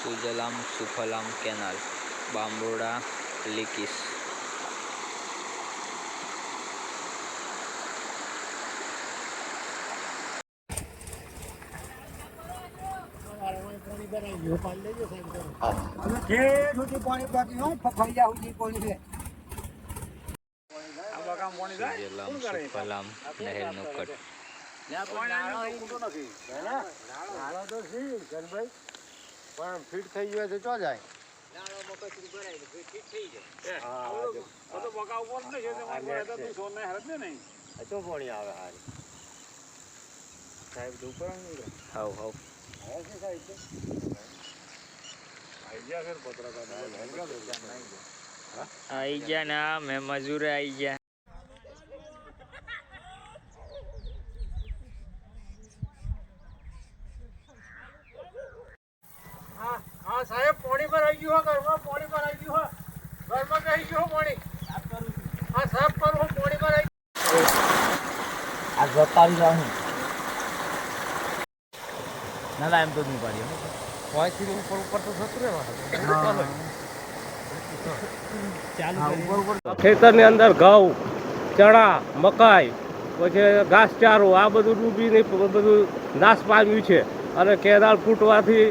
Sujalam Sufalam canal Bamroda લીકીસ. સુજલામ સુફલામ નહેરનો કટ. ફીટ થઈ ગયો છે ચો જાય પાણી આવે હારી સાહેબ ઉપર હાવ હાવ आई गया ना, मैं मजूर आई गया. हाँ साहेब पानी पर आई गयो घर में पानी पर आई गयो घर में आई गयो पानी हाँ साहब पर वो पानी पर आई आज बताई जाऊं ना ना एम तो नहीं पाड़ी कोई थी ऊपर तो सत्र है ખેતરની અંદર ઘઉં ચણા મકાઈ પછી ઘાસચારો આ બધું ડૂબીને બધું નાશ પામ્યું છે અને કેનાલ ફૂટવાથી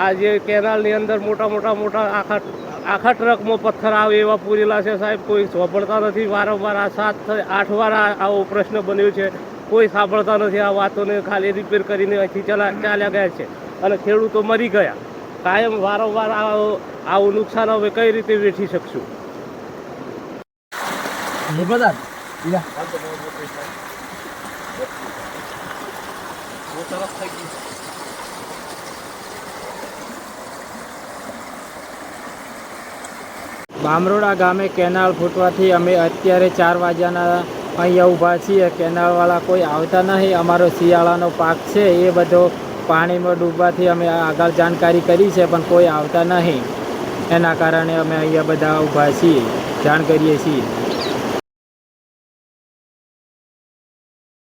આ જે કેનાલની અંદર મોટા આખા ટ્રકમાં પથ્થર આવે એવા પૂરેલા છે સાહેબ. કોઈ સાંભળતા નથી. વારંવાર આ 7-8 વાર આવો પ્રશ્ન બન્યો છે. કોઈ સાંભળતા નથી આ વાતોને. ખાલી રિપેર કરીને અહીંથી ચાલ્યા ગયા છે અને ખેડૂતો મરી ગયા. કાયમ વારંવાર આવું નુકસાન હવે કઈ રીતે વેઠી શકશું? બામરોડા ગામે કેનાલ ફૂટવાથી અમે અત્યારે 4 વાગ્યાના અહીંયા ઊભા છીએ. કેનાલવાળા કોઈ આવતા નહીં. અમારો શિયાળાનો પાક છે એ બધો પાણીમાં ડૂબવાથી અમે આગળ જાણકારી કરી છે પણ કોઈ આવતા નહીં. એના કારણે અમે અહીંયા બધા ઊભા છીએ, જાણ કરીએ છીએ.